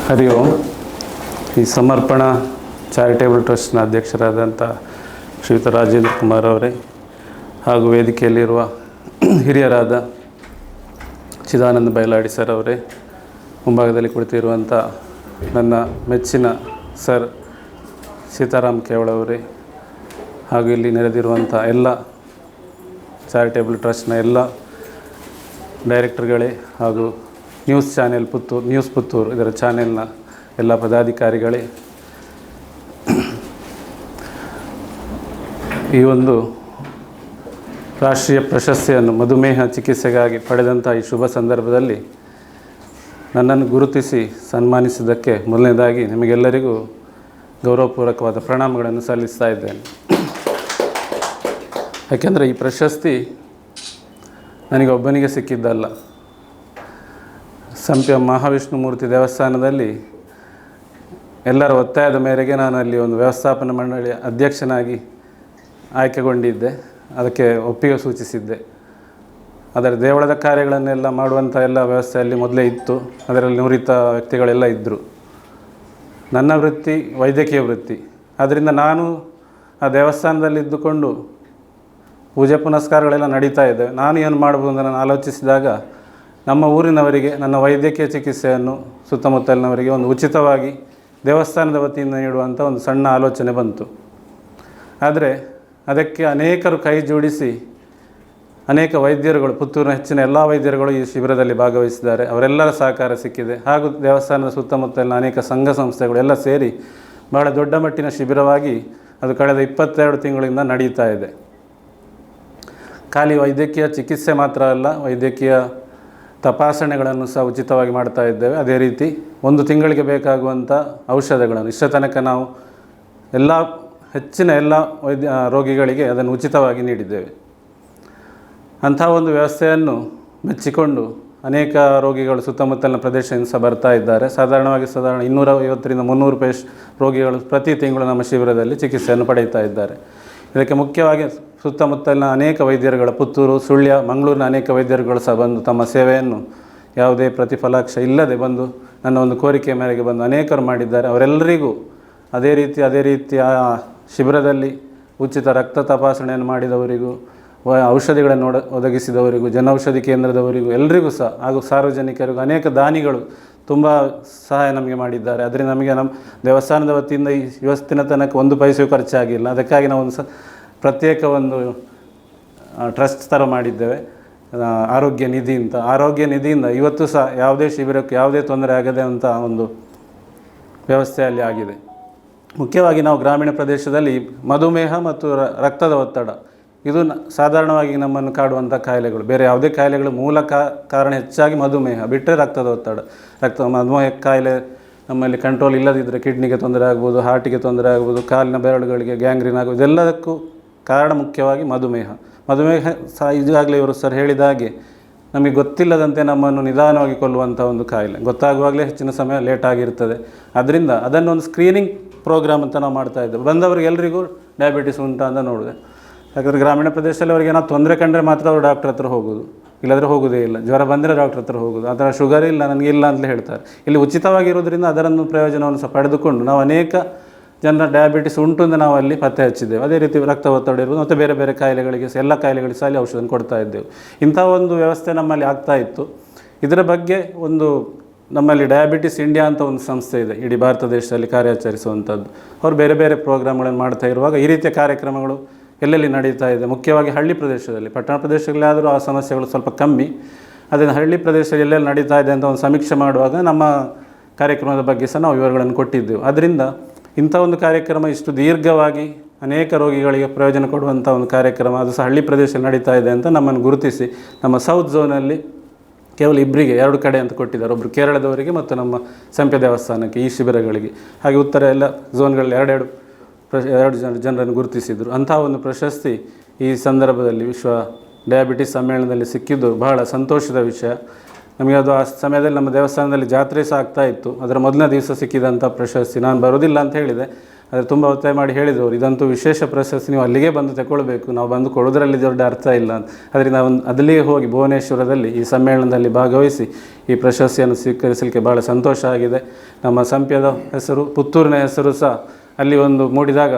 ಹರಿ ಓಂ. ಈ ಸಮರ್ಪಣಾ ಚಾರಿಟೇಬಲ್ ಟ್ರಸ್ಟ್ನ ಅಧ್ಯಕ್ಷರಾದಂಥ ಶ್ರೀಯುತ ರಾಜೇಂದ್ರ ಕುಮಾರ್ ಅವರೇ ಹಾಗೂ ವೇದಿಕೆಯಲ್ಲಿರುವ ಹಿರಿಯರಾದ ಚಿದಾನಂದ ಬೈಲಾಡಿ ಸರ್ ಅವರೇ, ಮುಂಭಾಗದಲ್ಲಿ ಕುಳಿತಿರುವಂಥ ನನ್ನ ಮೆಚ್ಚಿನ ಸರ್ ಸೀತಾರಾಮ್ ಕೇವಳ ಅವರೇ, ಹಾಗೂ ಇಲ್ಲಿ ನೆರೆದಿರುವಂಥ ಎಲ್ಲ ಚಾರಿಟೇಬಲ್ ಟ್ರಸ್ಟ್ನ ಎಲ್ಲ ಡೈರೆಕ್ಟರ್ಗಳೇ ಹಾಗೂ ನ್ಯೂಸ್ ಪುತ್ತೂರು ಇದರ ಚಾನೆಲ್ನ ಎಲ್ಲ ಪದಾಧಿಕಾರಿಗಳೇ, ಈ ಒಂದು ರಾಷ್ಟ್ರೀಯ ಪ್ರಶಸ್ತಿಯನ್ನು ಮಧುಮೇಹ ಚಿಕಿತ್ಸೆಗಾಗಿ ಪಡೆದಂಥ ಈ ಶುಭ ಸಂದರ್ಭದಲ್ಲಿ ನನ್ನನ್ನು ಗುರುತಿಸಿ ಸನ್ಮಾನಿಸಿದ್ದಕ್ಕೆ ಮೊದಲನೇದಾಗಿ ನಿಮಗೆಲ್ಲರಿಗೂ ಗೌರವಪೂರ್ವಕವಾದ ಪ್ರಣಾಮಗಳನ್ನು ಸಲ್ಲಿಸ್ತಾ ಇದ್ದೇನೆ. ಯಾಕೆಂದರೆ ಈ ಪ್ರಶಸ್ತಿ ನನಗೆ ಒಬ್ಬನಿಗೆ ಸಿಕ್ಕಿದ್ದಲ್ಲ. ಸಂಪ್ಯ ಮಹಾವಿಷ್ಣು ಮೂರ್ತಿ ದೇವಸ್ಥಾನದಲ್ಲಿ ಎಲ್ಲರ ಒತ್ತಾಯದ ಮೇರೆಗೆ ನಾನು ಅಲ್ಲಿ ಒಂದು ವ್ಯವಸ್ಥಾಪನಾ ಮಂಡಳಿಯ ಅಧ್ಯಕ್ಷನಾಗಿ ಆಯ್ಕೆಗೊಂಡಿದ್ದೆ. ಅದಕ್ಕೆ ಒಪ್ಪಿಗೆ ಸೂಚಿಸಿದ್ದೆ. ಅದರ ದೇವಳದ ಕಾರ್ಯಗಳನ್ನೆಲ್ಲ ಮಾಡುವಂಥ ಎಲ್ಲ ವ್ಯವಸ್ಥೆ ಅಲ್ಲಿ ಮೊದಲೇ ಇತ್ತು. ಅದರಲ್ಲಿ ನುರಿತ ವ್ಯಕ್ತಿಗಳೆಲ್ಲ ಇದ್ದರು. ನನ್ನ ವೃತ್ತಿ ವೈದ್ಯಕೀಯ ವೃತ್ತಿ. ಆದ್ದರಿಂದ ನಾನು ಆ ದೇವಸ್ಥಾನದಲ್ಲಿದ್ದುಕೊಂಡು ಪೂಜೆ ಪುನಸ್ಕಾರಗಳೆಲ್ಲ ನಡೀತಾ ಇದೆ. ನಾನು ಏನು ಮಾಡ್ಬೋದು ಅಂತ ನಾನು ಆಲೋಚಿಸಿದಾಗ ನಮ್ಮ ಊರಿನವರಿಗೆ ನನ್ನ ವೈದ್ಯಕೀಯ ಚಿಕಿತ್ಸೆಯನ್ನು ಸುತ್ತಮುತ್ತಲಿನವರಿಗೆ ಒಂದು ಉಚಿತವಾಗಿ ದೇವಸ್ಥಾನದ ವತಿಯಿಂದ ನೀಡುವಂಥ ಒಂದು ಸಣ್ಣ ಆಲೋಚನೆ ಬಂತು. ಆದರೆ ಅದಕ್ಕೆ ಅನೇಕರು ಕೈ ಜೋಡಿಸಿ ಅನೇಕ ವೈದ್ಯರುಗಳು, ಪುತ್ತೂರಿನ ಹೆಚ್ಚಿನ ಎಲ್ಲ ವೈದ್ಯರುಗಳು ಈ ಶಿಬಿರದಲ್ಲಿ ಭಾಗವಹಿಸಿದ್ದಾರೆ. ಅವರೆಲ್ಲರ ಸಹಕಾರ ಸಿಕ್ಕಿದೆ. ಹಾಗೂ ದೇವಸ್ಥಾನದ ಸುತ್ತಮುತ್ತಲಿನ ಅನೇಕ ಸಂಘ ಸಂಸ್ಥೆಗಳು ಎಲ್ಲ ಸೇರಿ ಬಹಳ ದೊಡ್ಡ ಮಟ್ಟಿನ ಶಿಬಿರವಾಗಿ ಅದು ಕಳೆದ 22 ತಿಂಗಳಿಂದ ನಡೀತಾ ಇದೆ. ಖಾಲಿ ವೈದ್ಯಕೀಯ ಚಿಕಿತ್ಸೆ ಮಾತ್ರ ಅಲ್ಲ, ವೈದ್ಯಕೀಯ ತಪಾಸಣೆಗಳನ್ನು ಸಹ ಉಚಿತವಾಗಿ ಮಾಡ್ತಾ ಇದ್ದೇವೆ. ಅದೇ ರೀತಿ 1 ತಿಂಗಳಿಗೆ ಬೇಕಾಗುವಂಥ ಔಷಧಗಳನ್ನು ಇಷ್ಟ ತನಕ ನಾವು ಹೆಚ್ಚಿನ ಎಲ್ಲ ರೋಗಿಗಳಿಗೆ ಅದನ್ನು ಉಚಿತವಾಗಿ ನೀಡಿದ್ದೇವೆ. ಅಂಥ ಒಂದು ವ್ಯವಸ್ಥೆಯನ್ನು ಮೆಚ್ಚಿಕೊಂಡು ಅನೇಕ ರೋಗಿಗಳು ಸುತ್ತಮುತ್ತಲಿನ ಪ್ರದೇಶದಿಂದ ಸಹ ಬರ್ತಾ ಇದ್ದಾರೆ. ಸಾಧಾರಣ 250ರಿಂದ 300 ರೋಗಿಗಳು ಪ್ರತಿ ತಿಂಗಳು ನಮ್ಮ ಶಿಬಿರದಲ್ಲಿ ಚಿಕಿತ್ಸೆಯನ್ನು ಪಡೆಯುತ್ತಾ ಇದ್ದಾರೆ. ಇದಕ್ಕೆ ಮುಖ್ಯವಾಗಿ ಸುತ್ತಮುತ್ತಲಿನ ಅನೇಕ ವೈದ್ಯರುಗಳು, ಪುತ್ತೂರು, ಸುಳ್ಯ, ಮಂಗಳೂರಿನ ಅನೇಕ ವೈದ್ಯರುಗಳು ಸಹ ಬಂದು ತಮ್ಮ ಸೇವೆಯನ್ನು ಯಾವುದೇ ಪ್ರತಿಫಲಾಕ್ಷ ಇಲ್ಲದೆ ಬಂದು ನನ್ನ ಒಂದು ಕೋರಿಕೆಯ ಮೇರೆಗೆ ಬಂದು ಅನೇಕರು ಮಾಡಿದ್ದಾರೆ. ಅವರೆಲ್ಲರಿಗೂ ಅದೇ ರೀತಿ ಆ ಶಿಬಿರದಲ್ಲಿ ಉಚಿತ ರಕ್ತ ತಪಾಸಣೆಯನ್ನು ಮಾಡಿದವರಿಗೂ, ಔಷಧಿಗಳನ್ನು ಒದಗಿಸಿದವರಿಗೂ, ಜನೌಷಧಿ ಕೇಂದ್ರದವರಿಗೂ ಎಲ್ಲರಿಗೂ ಸಹ ಹಾಗೂ ಸಾರ್ವಜನಿಕರಿಗೂ ಅನೇಕ ದಾನಿಗಳು ತುಂಬ ಸಹಾಯ ನಮಗೆ ಮಾಡಿದ್ದಾರೆ. ಅದರಿಂದ ನಮಗೆ ನಮ್ಮ ದೇವಸ್ಥಾನದ ವತಿಯಿಂದ ಈ ಇವತ್ತಿನ ತನಕ 1 ಪೈಸೆಯೂ ಖರ್ಚಾಗಿಲ್ಲ. ಅದಕ್ಕಾಗಿ ನಾವು ಒಂದು ಪ್ರತ್ಯೇಕ ಒಂದು ಟ್ರಸ್ಟ್ ಥರ ಮಾಡಿದ್ದೇವೆ, ಆರೋಗ್ಯ ನಿಧಿ ಅಂತ. ಆರೋಗ್ಯ ನಿಧಿಯಿಂದ ಇವತ್ತು ಸಹ ಯಾವುದೇ ಶಿಬಿರಕ್ಕೆ ಯಾವುದೇ ತೊಂದರೆ ಆಗದೆ ಅಂತ ಒಂದು ವ್ಯವಸ್ಥೆಯಲ್ಲಿ ಆಗಿದೆ. ಮುಖ್ಯವಾಗಿ ನಾವು ಗ್ರಾಮೀಣ ಪ್ರದೇಶದಲ್ಲಿ ಮಧುಮೇಹ ಮತ್ತು ರಕ್ತದ ಒತ್ತಡ ಇದು ಸಾಧಾರಣವಾಗಿ ನಮ್ಮನ್ನು ಕಾಡುವಂಥ ಕಾಯಿಲೆಗಳು. ಬೇರೆ ಯಾವುದೇ ಕಾಯಿಲೆಗಳು ಮೂಲ ಕಾರಣ ಹೆಚ್ಚಾಗಿ ಮಧುಮೇಹ, ಬಿಟ್ಟರೆ ರಕ್ತದ ಒತ್ತಡ. ಮಧುಮೇಹ ಕಾಯಿಲೆ ನಮ್ಮಲ್ಲಿ ಕಂಟ್ರೋಲ್ ಇಲ್ಲದಿದ್ದರೆ ಕಿಡ್ನಿಗೆ ತೊಂದರೆ ಆಗ್ಬೋದು, ಹಾರ್ಟಿಗೆ ತೊಂದರೆ ಆಗ್ಬೋದು, ಕಾಲಿನ ಬೆರಳುಗಳಿಗೆ ಗ್ಯಾಂಗ್ರೀನ್ ಆಗ್ಬೋದು. ಇದೆಲ್ಲದಕ್ಕೂ ಕಾರಣ ಮುಖ್ಯವಾಗಿ ಮಧುಮೇಹ ಸಹ ಈಗಾಗಲೇ ಇವರು ಸರ್ ಹೇಳಿದ ಹಾಗೆ ನಮಗೆ ಗೊತ್ತಿಲ್ಲದಂತೆ ನಮ್ಮನ್ನು ನಿಧಾನವಾಗಿ ಕೊಲ್ಲುವಂಥ ಒಂದು ಕಾಯಿಲೆ. ಗೊತ್ತಾಗುವಾಗಲೇ ಹೆಚ್ಚಿನ ಸಮಯ ಲೇಟ್ ಆಗಿರ್ತದೆ. ಅದರಿಂದ ಅದನ್ನೊಂದು ಸ್ಕ್ರೀನಿಂಗ್ ಪ್ರೋಗ್ರಾಮ್ ಅಂತ ನಾವು ಮಾಡ್ತಾಯಿದ್ದೇವೆ. ಬಂದವರಿಗೆ ಎಲ್ಲರಿಗೂ ಡಯಾಬಿಟಿಸ್ ಉಂಟಾ ಅಂತ ನೋಡಿದೆ. ಯಾಕಂದರೆ ಗ್ರಾಮೀಣ ಪ್ರದೇಶದಲ್ಲಿ ಅವರಿಗೆ ನಾವು ತೊಂದರೆ ಕಂಡರೆ ಮಾತ್ರ ಅವರು ಡಾಕ್ಟ್ರ್ ಹತ್ರ ಹೋಗೋದು, ಇಲ್ಲಾಂದರೆ ಹೋಗೋದೇ ಇಲ್ಲ. ಜ್ವರ ಬಂದರೆ ಡಾಕ್ಟ್ರ್ ಹತ್ರ ಹೋಗೋದು. ಆ ಥರ ಶುಗರ್ ಇಲ್ಲ ನನಗೆ ಇಲ್ಲ ಅಂತಲೇ ಹೇಳ್ತಾರೆ. ಇಲ್ಲಿ ಉಚಿತವಾಗಿರೋದ್ರಿಂದ ಅದರನ್ನು ಪ್ರಯೋಜನವನ್ನು ಸಹ ಪಡೆದುಕೊಂಡು ನಾವು ಅನೇಕ ಜನರ ಡಯಾಬಿಟಿಸ್ ಉಂಟು ಅಂತ ನಾವು ಅಲ್ಲಿ ಪತ್ತೆ ಹಚ್ಚಿದ್ದೇವೆ. ಅದೇ ರೀತಿ ರಕ್ತ ಒತ್ತಡ ಇರ್ಬೋದು ಮತ್ತು ಬೇರೆ ಬೇರೆ ಕಾಯಿಲೆಗಳಿಗೆ ಎಲ್ಲ ಕಾಯಿಲೆಗಳಿಗೆ ಸಹ ಅಲ್ಲಿ ಔಷಧ ಕೊಡ್ತಾ ಇದ್ದೇವೆ. ಇಂಥ ಒಂದು ವ್ಯವಸ್ಥೆ ನಮ್ಮಲ್ಲಿ ಆಗ್ತಾ ಇತ್ತು. ಇದರ ಬಗ್ಗೆ ನಮ್ಮಲ್ಲಿ ಡಯಾಬಿಟಿಸ್ ಇಂಡಿಯಾ ಅಂತ ಒಂದು ಸಂಸ್ಥೆ ಇದೆ, ಇಡೀ ಭಾರತ ದೇಶದಲ್ಲಿ ಕಾರ್ಯಾಚರಿಸುವಂಥದ್ದು. ಅವರು ಬೇರೆ ಬೇರೆ ಪ್ರೋಗ್ರಾಮ್ಗಳನ್ನು ಮಾಡ್ತಾ ಇರುವಾಗ ಈ ರೀತಿಯ ಕಾರ್ಯಕ್ರಮಗಳು ಎಲ್ಲೆಲ್ಲಿ ನಡೀತಾ ಇದೆ. ಮುಖ್ಯವಾಗಿ ಹಳ್ಳಿ ಪ್ರದೇಶದಲ್ಲಿ, ಪಟ್ಟಣ ಪ್ರದೇಶಗಳಲ್ಲಿ ಆದರೂ ಆ ಸಮಸ್ಯೆಗಳು ಸ್ವಲ್ಪ ಕಮ್ಮಿ. ಅದನ್ನು ಹಳ್ಳಿ ಪ್ರದೇಶದಲ್ಲಿ ಎಲ್ಲೆಲ್ಲಿ ನಡೀತಾ ಇದೆ ಅಂತ ಒಂದು ಸಮೀಕ್ಷೆ ಮಾಡುವಾಗ ನಮ್ಮ ಕಾರ್ಯಕ್ರಮದ ಬಗ್ಗೆ ಸಹ ನಾವು ವಿವರಗಳನ್ನು ಕೊಟ್ಟಿದ್ದೆವು. ಅದರಿಂದ ಇಂಥ ಒಂದು ಕಾರ್ಯಕ್ರಮ ಇಷ್ಟು ದೀರ್ಘವಾಗಿ ಅನೇಕ ರೋಗಿಗಳಿಗೆ ಪ್ರಯೋಜನ ಕೊಡುವಂಥ ಒಂದು ಕಾರ್ಯಕ್ರಮ ಅದು ಸಹ ಹಳ್ಳಿ ಪ್ರದೇಶದಲ್ಲಿ ನಡೀತಾ ಇದೆ ಅಂತ ನಮ್ಮನ್ನು ಗುರುತಿಸಿ ನಮ್ಮ ಸೌತ್ ಝೋನಲ್ಲಿ ಕೇವಲ 2 ಕಡೆ ಅಂತ ಕೊಟ್ಟಿದ್ದಾರೆ. ಒಬ್ಬರು ಕೇರಳದವರಿಗೆ ಮತ್ತು ನಮ್ಮ ಸಂಪ್ಯ ದೇವಸ್ಥಾನಕ್ಕೆ ಈ ಶಿಬಿರಗಳಿಗೆ. ಹಾಗೆ ಉತ್ತರ ಎಲ್ಲ ಝೋನ್ಗಳಲ್ಲಿ 2 ಜನರನ್ನು ಗುರುತಿಸಿದರು. ಅಂಥ ಒಂದು ಪ್ರಶಸ್ತಿ ಈ ಸಂದರ್ಭದಲ್ಲಿ ವಿಶ್ವ ಡಯಾಬಿಟಿಸ್ ಸಮ್ಮೇಳನದಲ್ಲಿ ಸಿಕ್ಕಿದ್ದು ಬಹಳ ಸಂತೋಷದ ವಿಷಯ. ನಮಗೆ ಅದು ಆ ಸಮಯದಲ್ಲಿ ನಮ್ಮ ದೇವಸ್ಥಾನದಲ್ಲಿ ಜಾತ್ರೆ ಸಹ ಆಗ್ತಾಯಿತ್ತು. ಅದರ ಮೊದಲನೇ ದಿವಸ ಸಿಕ್ಕಿದಂಥ ಪ್ರಶಸ್ತಿ. ನಾನು ಬರೋದಿಲ್ಲ ಅಂತ ಹೇಳಿದೆ, ಆದರೆ ತುಂಬ ಒತ್ತಾಯ ಮಾಡಿ ಹೇಳಿದವರು, ಇದಂತೂ ವಿಶೇಷ ಪ್ರಶಸ್ತಿ, ನೀವು ಅಲ್ಲಿಗೆ ಬಂದು ತಗೊಳ್ಬೇಕು, ನಾವು ಬಂದು ಕೊಡೋದ್ರಲ್ಲಿ ದೊಡ್ಡ ಅರ್ಥ ಇಲ್ಲ ಅಂತ. ಅದರಿಂದ ಅಲ್ಲಿಗೆ ಹೋಗಿ ಭುವನೇಶ್ವರದಲ್ಲಿ ಈ ಸಮ್ಮೇಳನದಲ್ಲಿ ಭಾಗವಹಿಸಿ ಈ ಪ್ರಶಸ್ತಿಯನ್ನು ಸ್ವೀಕರಿಸಲಿಕ್ಕೆ ಭಾಳ ಸಂತೋಷ ಆಗಿದೆ. ನಮ್ಮ ಸಂಪ್ಯದ ಹೆಸರು, ಪುತ್ತೂರಿನ ಹೆಸರು ಸಹ ಅಲ್ಲಿ ಒಂದು ಮೂಡಿದಾಗ,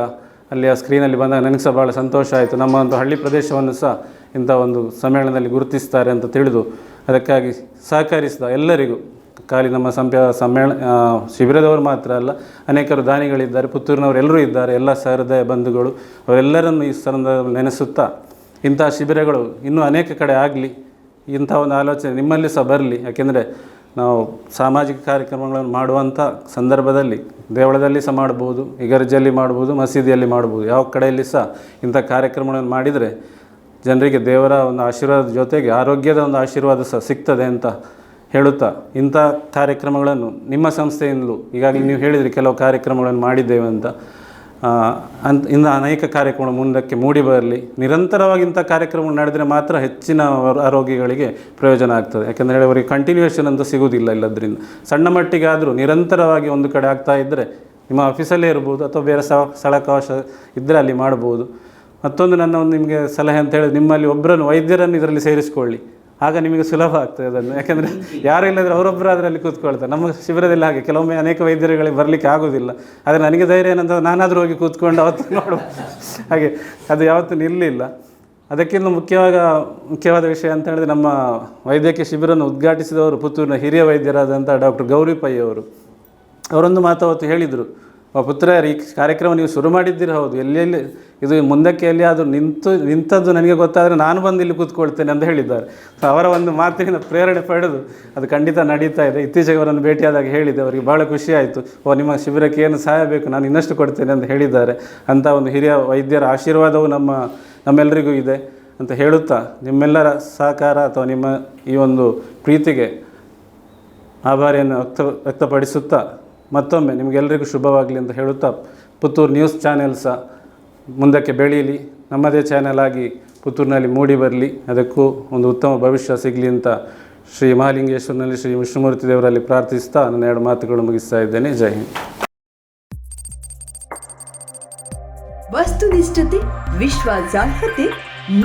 ಅಲ್ಲಿ ಆ ಸ್ಕ್ರೀನಲ್ಲಿ ಬಂದಾಗ ನನಗೆ ಸಹ ಭಾಳ ಸಂತೋಷ ಆಯಿತು. ನಮ್ಮ ಒಂದು ಹಳ್ಳಿ ಪ್ರದೇಶವನ್ನು ಸಹ ಇಂಥ ಒಂದು ಸಮ್ಮೇಳನದಲ್ಲಿ ಗುರುತಿಸ್ತಾರೆ ಅಂತ ತಿಳಿದು ಅದಕ್ಕಾಗಿ ಸಹಕರಿಸಿದ ಎಲ್ಲರಿಗೂ, ಖಾಲಿ ನಮ್ಮ ಶಿಬಿರದವರು ಮಾತ್ರ ಅಲ್ಲ, ಅನೇಕರು ದಾನಿಗಳಿದ್ದಾರೆ, ಪುತ್ತೂರಿನವರೆಲ್ಲರೂ ಇದ್ದಾರೆ, ಎಲ್ಲ ಸಹೃದಯ ಬಂಧುಗಳು, ಅವರೆಲ್ಲರನ್ನು ಈ ಸಂದರ್ಭದಲ್ಲಿ ನೆನೆಸುತ್ತಾ ಇಂಥ ಶಿಬಿರಗಳು ಇನ್ನೂ ಅನೇಕ ಕಡೆ ಆಗಲಿ, ಇಂಥ ಒಂದು ಆಲೋಚನೆ ನಿಮ್ಮಲ್ಲಿ ಸಹ ಬರಲಿ. ಯಾಕೆಂದರೆ ನಾವು ಸಾಮಾಜಿಕ ಕಾರ್ಯಕ್ರಮಗಳನ್ನು ಮಾಡುವಂಥ ಸಂದರ್ಭದಲ್ಲಿ ದೇವಳದಲ್ಲಿ ಸಹ ಮಾಡ್ಬೋದು, ಇಗರ್ಜಲ್ಲಿ ಮಾಡ್ಬೋದು, ಮಸೀದಿಯಲ್ಲಿ ಮಾಡ್ಬೋದು, ಯಾವ ಕಡೆಯಲ್ಲಿ ಸಹ ಇಂಥ ಕಾರ್ಯಕ್ರಮಗಳನ್ನು ಮಾಡಿದರೆ ಜನರಿಗೆ ದೇವರ ಒಂದು ಆಶೀರ್ವಾದ ಜೊತೆಗೆ ಆರೋಗ್ಯದ ಒಂದು ಆಶೀರ್ವಾದ ಸಹ ಸಿಗ್ತದೆ ಅಂತ ಹೇಳುತ್ತಾ, ಇಂಥ ಕಾರ್ಯಕ್ರಮಗಳನ್ನು ನಿಮ್ಮ ಸಂಸ್ಥೆಯಿಂದಲೂ ಈಗಾಗಲೇ ನೀವು ಹೇಳಿದ್ರಿ ಕೆಲವು ಕಾರ್ಯಕ್ರಮಗಳನ್ನು ಮಾಡಿದ್ದೇವೆ ಅಂತ, ಇನ್ನು ಅನೇಕ ಕಾರ್ಯಕ್ರಮಗಳು ಮುಂದಕ್ಕೆ ಮೂಡಿ ಬರಲಿ. ನಿರಂತರವಾಗಿ ಇಂಥ ಕಾರ್ಯಕ್ರಮಗಳು ನಡೆದರೆ ಮಾತ್ರ ಹೆಚ್ಚಿನ ರೋಗಿಗಳಿಗೆ ಪ್ರಯೋಜನ ಆಗ್ತದೆ. ಯಾಕೆಂದರೆ ಹೇಳಿ ಅವರಿಗೆ ಕಂಟಿನ್ಯೂಯೇಷನ್ ಅಂತ ಸಿಗುವುದಿಲ್ಲ. ಇಲ್ಲದ್ರಿಂದ ಸಣ್ಣ ಮಟ್ಟಿಗೆ ಆದರೂ ನಿರಂತರವಾಗಿ ಒಂದು ಕಡೆ ಆಗ್ತಾ ಇದ್ದರೆ, ನಿಮ್ಮ ಆಫೀಸಲ್ಲೇ ಇರ್ಬೋದು ಅಥವಾ ಬೇರೆ ಸ್ಥಳಾವಕಾಶ ಇದ್ದರೆ ಅಲ್ಲಿ ಮಾಡ್ಬೋದು. ಮತ್ತೊಂದು ನನ್ನ ಒಂದು ನಿಮಗೆ ಸಲಹೆ ಅಂತ ಹೇಳಿದ್ರೆ, ನಿಮ್ಮಲ್ಲಿ ಒಬ್ಬರನ್ನು ವೈದ್ಯರನ್ನು ಇದರಲ್ಲಿ ಸೇರಿಸ್ಕೊಳ್ಳಿ, ಆಗ ನಿಮಗೆ ಸುಲಭ ಆಗ್ತದೆ ಅದನ್ನು. ಯಾಕೆಂದರೆ ಯಾರು ಇಲ್ಲದ್ರೆ ಅವರೊಬ್ಬರು ಅದರಲ್ಲಿ ಕೂತ್ಕೊಳ್ತಾರೆ. ನಮ್ಮ ಶಿಬಿರದಲ್ಲಿ ಹಾಗೆ ಕೆಲವೊಮ್ಮೆ ಅನೇಕ ವೈದ್ಯರುಗಳಿಗೆ ಬರಲಿಕ್ಕೆ ಆಗೋದಿಲ್ಲ. ಆದರೆ ನನಗೆ ಧೈರ್ಯ ಏನಂತ ನಾನಾದರೂ ಹೋಗಿ ಕೂತ್ಕೊಂಡು ಅವತ್ತು ನೋಡು, ಹಾಗೆ ಅದು ಯಾವತ್ತೂ ನಿಲ್ಲಲಿಲ್ಲ. ಅದಕ್ಕಿಂತ ಮುಖ್ಯವಾದ ವಿಷಯ ಅಂತ ಹೇಳಿದ್ರೆ, ನಮ್ಮ ವೈದ್ಯಕೀಯ ಶಿಬಿರವನ್ನು ಉದ್ಘಾಟಿಸಿದವರು ಪುತ್ತೂರಿನ ಹಿರಿಯ ವೈದ್ಯರಾದಂಥ ಡಾಕ್ಟರ್ ಗೌರಿ ಪೈ ಅವರು. ಅವರೊಂದು ಮಾತು ಅವತ್ತು ಹೇಳಿದರು, ಪುತ್ರರು, ಈ ಕಾರ್ಯಕ್ರಮ ನೀವು ಶುರು ಮಾಡಿದ್ದೀರಿ ಹೌದು, ಎಲ್ಲೆಲ್ಲಿ ಇದು ಮುಂದಕ್ಕೆ ಎಲ್ಲಿಯಾದರೂ ನಿಂತದ್ದು ನನಗೆ ಗೊತ್ತಾದರೆ ನಾನು ಬಂದು ಇಲ್ಲಿ ಕೂತ್ಕೊಳ್ತೇನೆ ಅಂತ ಹೇಳಿದ್ದಾರೆ. ಅವರ ಒಂದು ಮಾತಿನಿಂದ ಪ್ರೇರಣೆ ಪಡೆದು ಅದು ಖಂಡಿತ ನಡೀತಾ ಇದೆ. ಇತ್ತೀಚೆಗೆ ಅವರನ್ನು ಭೇಟಿಯಾದಾಗ ಹೇಳಿದೆ, ಅವರಿಗೆ ಭಾಳ ಖುಷಿ ಆಯಿತು. ನಿಮ್ಮ ಶಿಬಿರಕ್ಕೆ ಏನು ಸಹಾಯ ಬೇಕು ನಾನು ಇನ್ನಷ್ಟು ಕೊಡ್ತೇನೆ ಅಂತ ಹೇಳಿದ್ದಾರೆ. ಅಂಥ ಒಂದು ಹಿರಿಯ ವೈದ್ಯರ ಆಶೀರ್ವಾದವು ನಮ್ಮೆಲ್ಲರಿಗೂ ಇದೆ ಅಂತ ಹೇಳುತ್ತಾ, ನಿಮ್ಮೆಲ್ಲರ ಸಹಕಾರ ಅಥವಾ ನಿಮ್ಮ ಈ ಒಂದು ಪ್ರೀತಿಗೆ ಆಭಾರಿಯನ್ನು ವ್ಯಕ್ತಪಡಿಸುತ್ತಾ ಮತ್ತೊಮ್ಮೆ ನಿಮಗೆಲ್ಲರಿಗೂ ಶುಭವಾಗಲಿ ಅಂತ ಹೇಳುತ್ತಾ, ಪುತ್ತೂರು ನ್ಯೂಸ್ ಚಾನೆಲ್ ಸಹ ಮುಂದಕ್ಕೆ ಬೆಳೀಲಿ, ನಮ್ಮದೇ ಚಾನೆಲ್ ಆಗಿ ಪುತ್ತೂರಿನಲ್ಲಿ ಮೂಡಿ ಬರಲಿ, ಅದಕ್ಕೂ ಒಂದು ಉತ್ತಮ ಭವಿಷ್ಯ ಸಿಗಲಿ ಅಂತ ಶ್ರೀ ಮಹಾಲಿಂಗೇಶ್ವರನಲ್ಲಿ ಶ್ರೀ ವಿಷ್ಣುಮೂರ್ತಿ ದೇವರಲ್ಲಿ ಪ್ರಾರ್ಥಿಸ್ತಾ ನನ್ನ 2 ಮಾತುಗಳು ಮುಗಿಸ್ತಾ ಇದ್ದೇನೆ. ಜೈ ಹಿಂದ್. ವಸ್ತುನಿಷ್ಠತೆ, ವಿಶ್ವಾಸಾರ್ಹತೆ,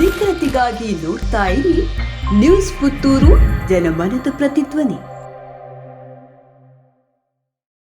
ನಿಖರತೆಗಾಗಿ ನೋಡ್ತಾ ಇರಿ ನ್ಯೂಸ್ ಪುತ್ತೂರು, ಜನಮನದ ಪ್ರತಿಧ್ವನಿ.